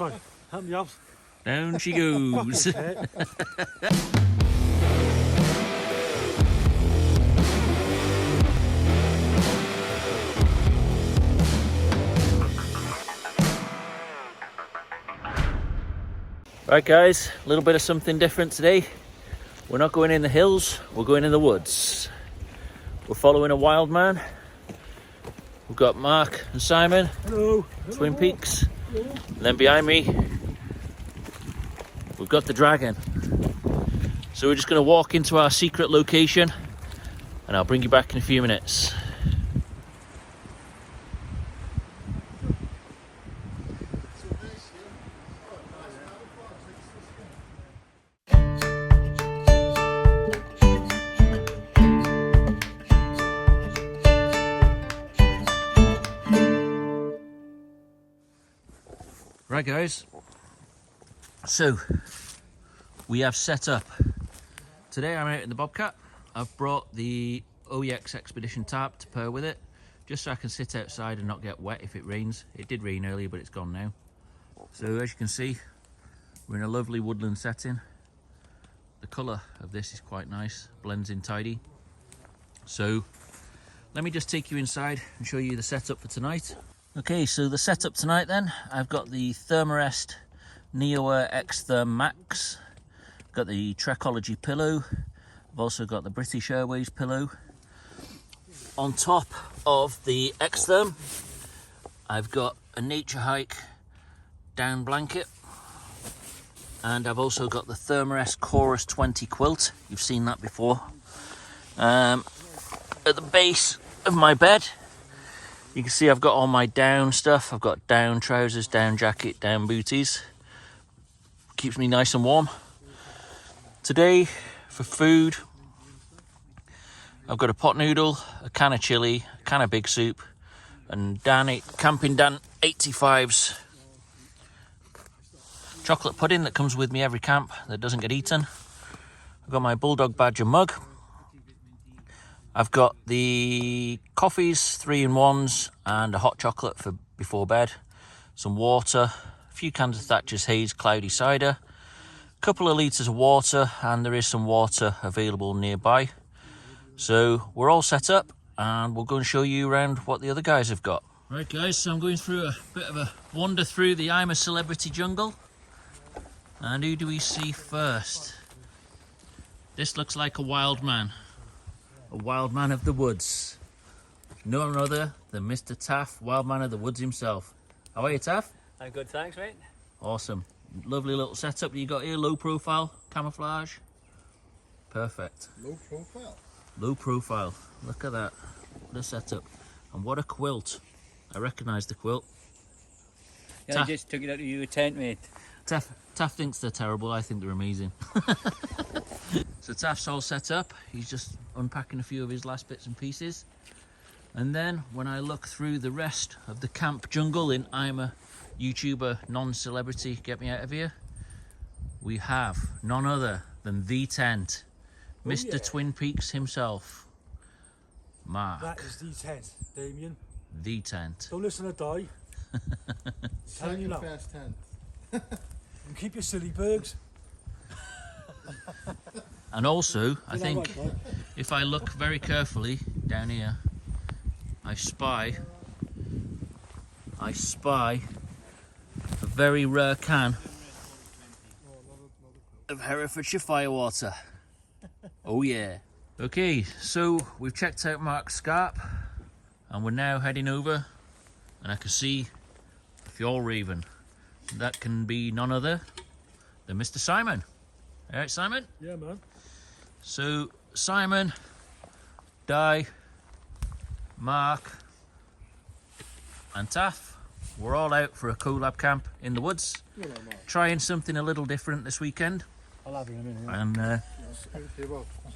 time. Help me out. Down she goes. Right guys, a little bit of something different today. We're not going in the hills, we're going in the woods. We're following a wild man. We've got Mark and Simon. Hello. Twin Peaks. Hello. And then behind me, we've got the dragon. So we're just going to walk into our secret location and I'll bring you back in a few minutes. Right guys, so we have set up. Today I'm out in the Bobcat. I've brought the OEX Expedition tarp to pair with it, just so I can sit outside and not get wet if it rains. It did rain earlier, but it's gone now. So as you can see, we're in a lovely woodland setting. The colour of this is quite nice, blends in tidy. So let me just take you inside and show you the setup for tonight. Okay, so the setup tonight then, I've got the Thermarest NeoAir X-Therm Max, got the Trekology pillow, I've also got the British Airways pillow. On top of the X-Therm, I've got a Nature Hike down blanket, and I've also got the Thermarest Chorus 20 quilt. You've seen that before. At the base of my bed, you can see I've got all my down stuff. I've got down trousers, down jacket, down booties. Keeps me nice and warm. Today, for food, I've got a pot noodle, a can of chilli, a can of big soup, and Camping Dan 85's chocolate pudding that comes with me every camp that doesn't get eaten. I've got my Bulldog Badger mug. I've got the coffees, 3-in-1s, and a hot chocolate for before bed, some water, a few cans of Thatcher's Haze cloudy cider, a couple of litres of water, and there is some water available nearby. So we're all set up and we'll go and show you around what the other guys have got. Right guys, so I'm going through a bit of a wander through the I'm a Celebrity jungle. And who do we see first? This looks like a wild man. A wild man of the woods. None other than Mr. Taff, wild man of the woods himself. How are you, Taff? I'm good, thanks, mate. Awesome. Lovely little setup you got here. Low profile, camouflage. Perfect. Low profile. Low profile. Look at that. What a setup. And what a quilt. I recognise the quilt. Yeah, I just took it out of your tent, mate. Taff thinks they're terrible. I think they're amazing. So Taff's all set up. He's just unpacking a few of his last bits and pieces. And then when I look through the rest of the camp jungle in I'm a YouTuber non-celebrity, get me out of here, we have none other than the tent, Mr. Yeah. Twin Peaks himself, Mark. That is the tent, Damien. The tent. Don't listen to Di. Telling you now. Fast tent. And keep your silly bergs. And also, I think right, if I look very carefully down here, I spy a very rare can of Herefordshire Firewater. Oh yeah. Okay, so we've checked out Mark's scarp and we're now heading over, and I can see a Fjallraven. That can be none other than Mr. Simon. All right, Simon? Yeah, man. So Simon, Di, Mark and Taff, we're all out for a collab camp in the woods, trying something a little different this weekend. I'll have you in a minute. And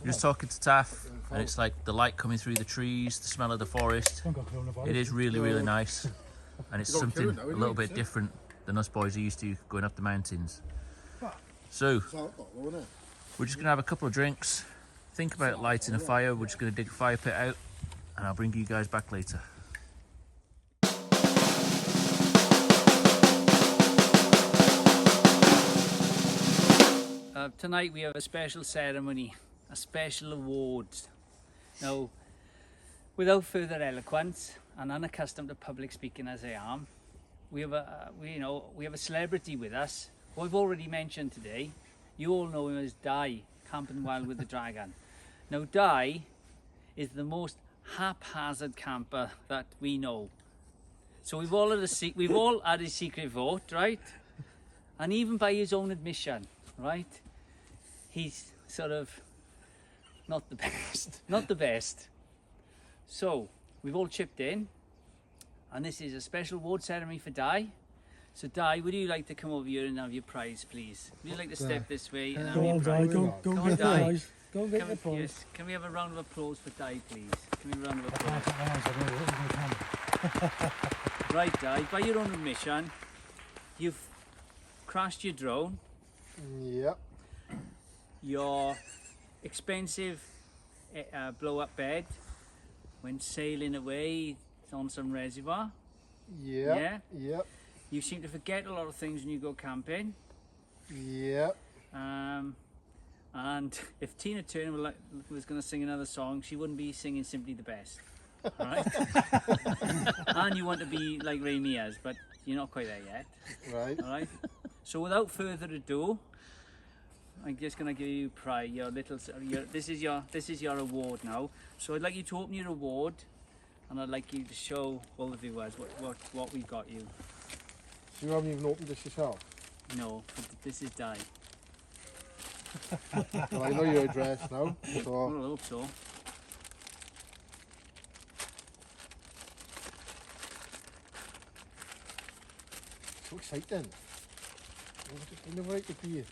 just talking to Taff, and it's like the light coming through the trees, the smell of the forest. It is really, really nice, and it's something a little bit different than us boys are used to going up the mountains. So we're just gonna have a couple of drinks, think about lighting a fire. We're just gonna dig a fire pit out, and I'll bring you guys back later. tonight we have a special ceremony, a special award. Now, without further eloquence and unaccustomed to public speaking as I am, we have a celebrity with us who I've already mentioned today. You all know him as Di, Camping Wild with the Dragon. Now, Di is the most haphazard camper that we know. So we've all had a secret vote, right? And even by his own admission, right? He's sort of not the best. Not the best. So we've all chipped in, and this is a special award ceremony for Di. So Di, would you like to come over here and have your prize, please? Would you like to step this way and have Go your on, Di, prize? go Come on, get the Di. prize. Go get the Come, prize. yes, can we have a round of applause for Di, please? Can we have a round of I can't applause? put my hands on it, what was my camera? Right, Di, by your own admission, you've crashed your drone, Yep. your expensive blow-up bed went sailing away on some reservoir. Yep. Yeah. Yep. You seem to forget a lot of things when you go camping. Yep. And if Tina Turner was going to sing another song, she wouldn't be singing Simply the Best. All right? And you want to be like Ray Mears, but you're not quite there yet. Right. All right? So without further ado, I'm just going to give you this is your award now. So I'd like you to open your award, and I'd like you to show all the viewers what we got you. So you haven't even opened this yourself? No, but this is Di. Well, I know your address now, Well, so I hope so. so exciting. I never like to be.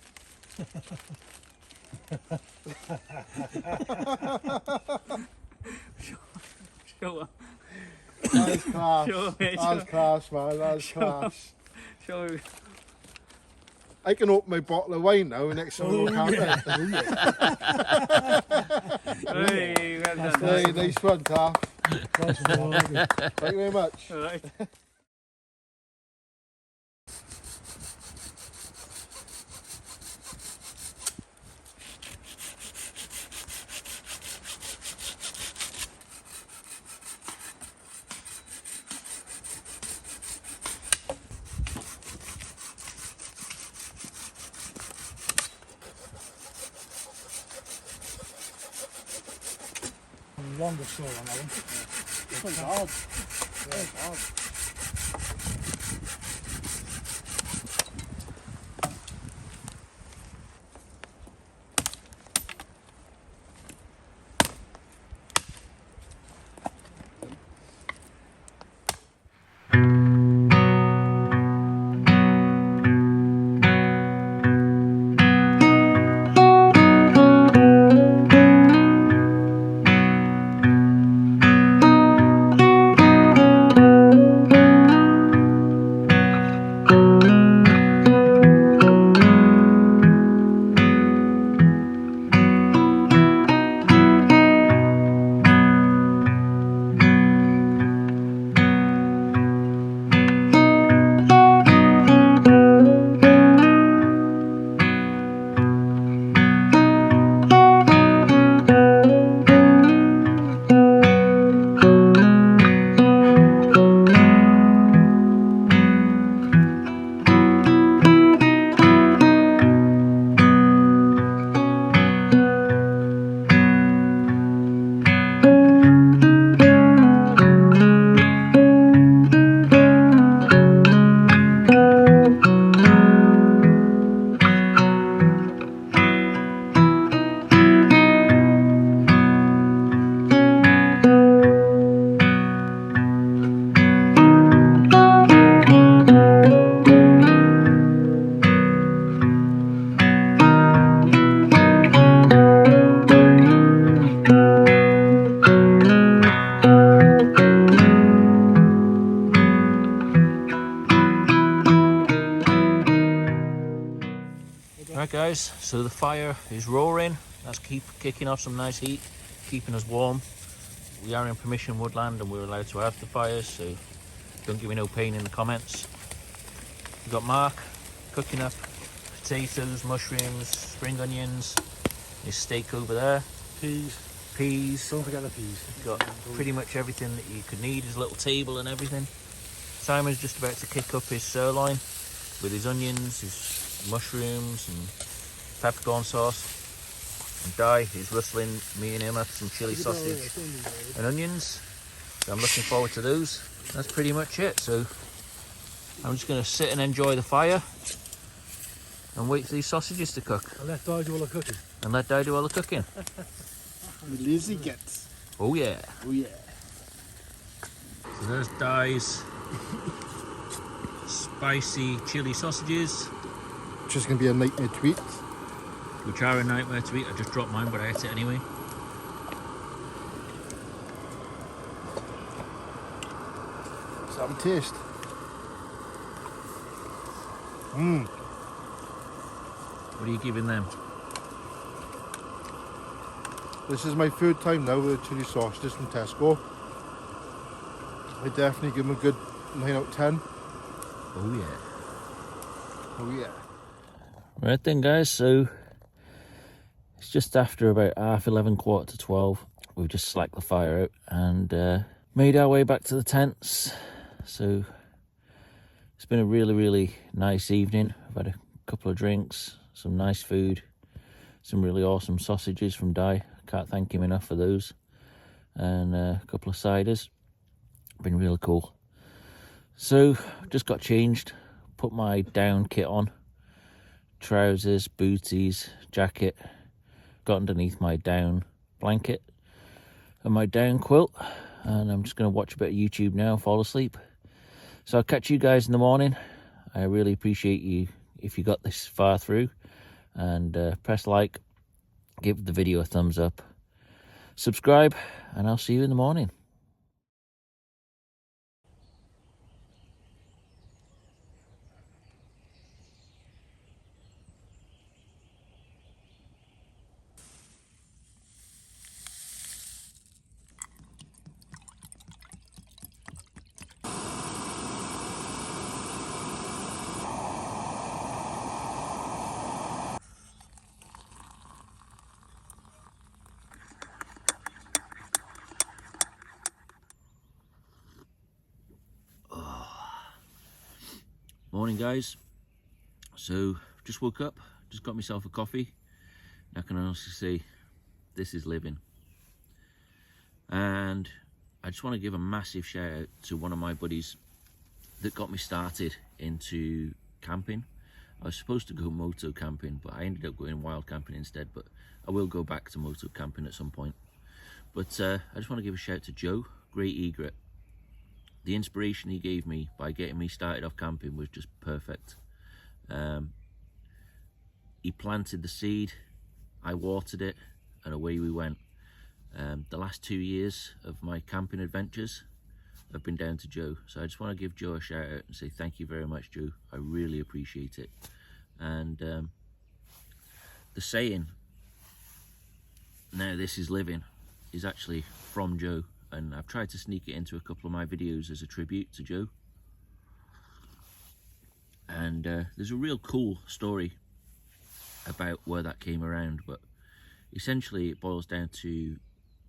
Show her. That's class. Show me, That's class, man. That's class. Show her. I can open my bottle of wine now next time we go camping. Hey, well done. Hey, nice one, Taff. That's what I wanted. Thank you very much. All right. Longer story on that one. This one's hard. It's hard. Right guys, so the fire is roaring. That's kicking off some nice heat, keeping us warm. We are in permission woodland and we're allowed to have the fires, so don't give me no pain in the comments. We've got Mark cooking up potatoes, mushrooms, spring onions. His steak over there. Peas. Peas. Don't forget the peas. Got pretty much everything that you could need. His little table and everything. Simon's just about to kick up his sirloin with his onions, his mushrooms and peppercorn sauce. And Di is rustling me and him up some chili sausage and onions. So I'm looking forward to those. That's pretty much it. So I'm just going to sit and enjoy the fire and wait for these sausages to cook. And let Di do all the cooking. And let Di do all the cooking. The lazy gets. Oh yeah. Oh yeah. So there's Di's spicy chili sausages. Just gonna be a nightmare to eat. Which are a nightmare to eat. I just dropped mine, but I ate it anyway. Does that taste? Mmm. What are you giving them? This is my third time now with the chili sausages from Tesco. I definitely give them a good 9 out of 10. Oh yeah. Oh yeah. Right then guys, so it's just after about 11:30, 11:45. We've just slacked the fire out and made our way back to the tents. So it's been a really nice evening. I've had a couple of drinks, some nice food, some really awesome sausages from Di. Can't thank him enough for those. And a couple of ciders. Been really cool. So just got changed, put my down kit on. Trousers, booties, jacket. Got underneath my down blanket and my down quilt. And I'm just going to watch a bit of YouTube now, fall asleep. So I'll catch you guys in the morning. I really appreciate you if you got this far through. And press like, give the video a thumbs up, subscribe, and I'll see you in the morning. Morning guys, so just woke up, just got myself a coffee. I can honestly say this is living. And I just want to give a massive shout out to one of my buddies that got me started into camping. I was supposed to go moto camping, but I ended up going wild camping instead, but I will go back to moto camping at some point. But I just want to give a shout to Joe, Great Egret. The inspiration he gave me by getting me started off camping was just perfect. He planted the seed, I watered it, and away we went. The last 2 years of my camping adventures have been down to Joe. So I just want to give Joe a shout out and say thank you very much, Joe. I really appreciate it. And the saying, "Now this is living," is actually from Joe. And I've tried to sneak it into a couple of my videos as a tribute to Joe. And there's a real cool story about where that came around, but essentially it boils down to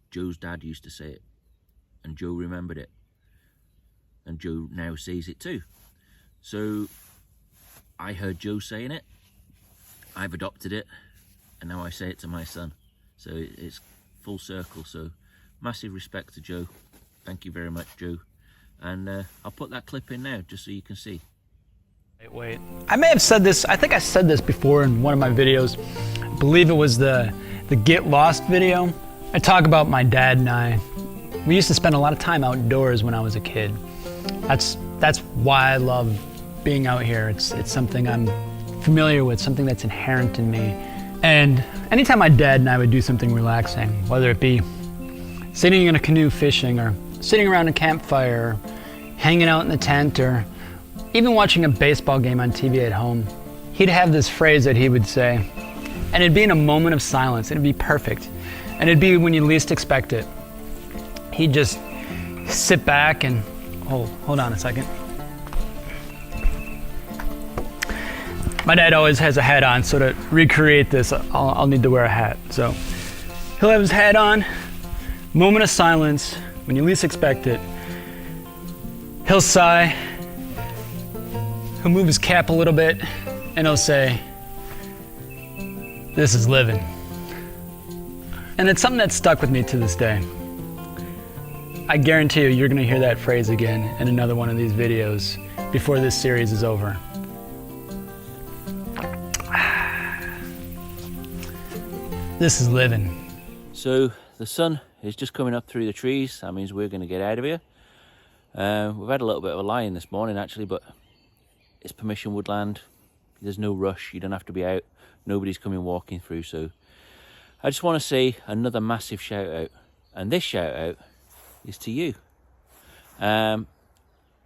Joe's dad used to say it, and Joe remembered it, and Joe now says it too. So I heard Joe saying it, I've adopted it, and now I say it to my son. So it's full circle. So massive respect to Joe. Thank you very much, Joe. And I'll put that clip in now just so you can see. Wait. I may have said this, I think I said this before in one of my videos. I believe it was the Get Lost video. I talk about my dad and I. We used to spend a lot of time outdoors when I was a kid. That's why I love being out here. It's something I'm familiar with, something that's inherent in me. And anytime my dad and I would do something relaxing, whether it be sitting in a canoe fishing, or sitting around a campfire, or hanging out in the tent, or even watching a baseball game on TV at home, he'd have this phrase that he would say, and it'd be in a moment of silence. It'd be perfect. And it'd be when you least expect it. He'd just sit back and, hold on a second. My dad always has a hat on, so to recreate this, I'll need to wear a hat. So he'll have his hat on, moment of silence, when you least expect it. He'll sigh, he'll move his cap a little bit, and he'll say, "This is living." And it's something that's stuck with me to this day. I guarantee you, you're gonna hear that phrase again in another one of these videos before this series is over. This is living. So the sun is just coming up through the trees. That means we're going to get out of here. We've had a little bit of a lie-in this morning actually, but it's permission woodland. There's no rush. You don't have to be out. Nobody's coming walking through. So I just want to say another massive shout out. And this shout out is to you. And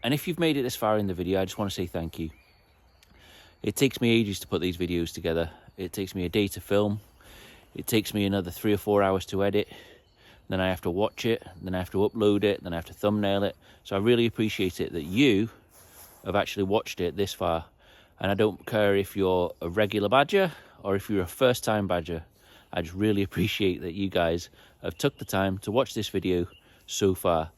if you've made it this far in the video, I just want to say thank you. It takes me ages to put these videos together. It takes me a day to film. It takes me another 3 or 4 hours to edit. Then I have to watch it. Then I have to upload it. Then I have to thumbnail it. So I really appreciate it that you have actually watched it this far. And I don't care if you're a regular badger or if you're a first-time badger. I just really appreciate that you guys have took the time to watch this video so far.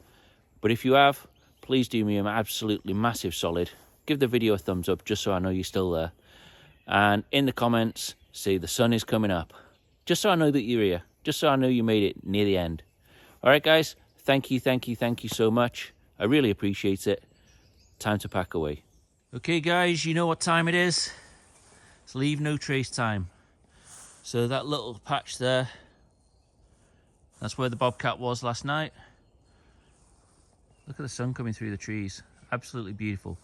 But if you have, please do me an absolutely massive solid. Give the video a thumbs up just so I know you're still there. And in the comments, say the sun is coming up. Just so I know that you're here. Just so I know you made it near the end. All right, guys. Thank you so much. I really appreciate it. Time to pack away. Okay, guys, you know what time it is. It's leave no trace time. So that little patch there, that's where the bobcat was last night. Look at the sun coming through the trees. Absolutely beautiful.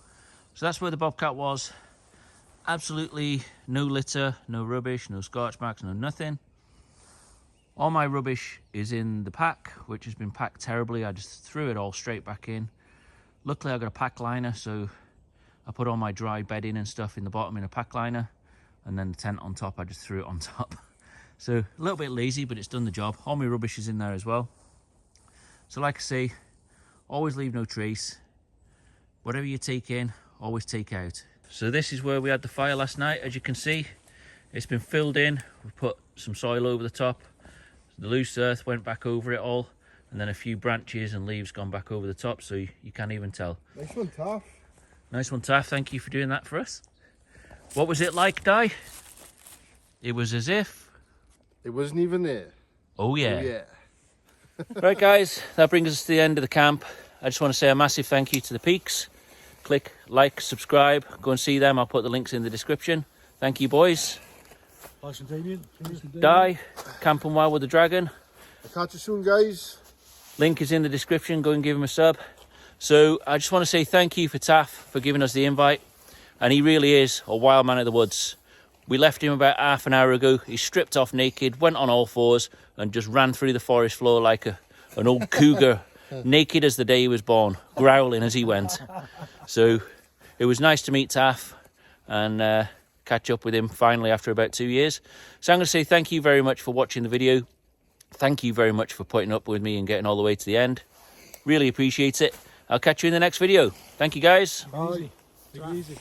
So that's where the bobcat was. Absolutely no litter, no rubbish, no scorch marks, no nothing. All my rubbish is in the pack, which has been packed terribly. I just threw it all straight back in. Luckily, I got a pack liner, so I put all my dry bedding and stuff in the bottom in a pack liner, and then the tent on top, I just threw it on top. So a little bit lazy, but it's done the job. All my rubbish is in there as well. So like I say, always leave no trace. Whatever you take in, always take out. So this is where we had the fire last night. As you can see, it's been filled in. We put some soil over the top. The loose earth went back over it all, and then a few branches and leaves gone back over the top, so you can't even tell. Nice one, Taff. Nice one, Taff. Thank you for doing that for us. What was it like, Di? It was as if... It wasn't even there. Oh, yeah. Oh, yeah. Right, guys, that brings us to the end of the camp. I just want to say a massive thank you to the Peaks. Click like, subscribe, go and see them. I'll put the links in the description. Thank you, boys. Thanks, Damien. Di, Camping Wild with the Dragon. I'll catch you soon, guys. Link is in the description. Go and give him a sub. So I just want to say thank you for Taff for giving us the invite. And he really is a wild man of the woods. We left him about half an hour ago. He stripped off naked, went on all fours, and just ran through the forest floor like an old cougar, naked as the day he was born, growling as he went. So it was nice to meet Taff and catch up with him finally after about 2 years. So I'm going to say thank you very much for watching the video. Thank you very much for putting up with me and getting all the way to the end. Really appreciate it. I'll catch you in the next video. Thank you, guys. Bye. Take it easy.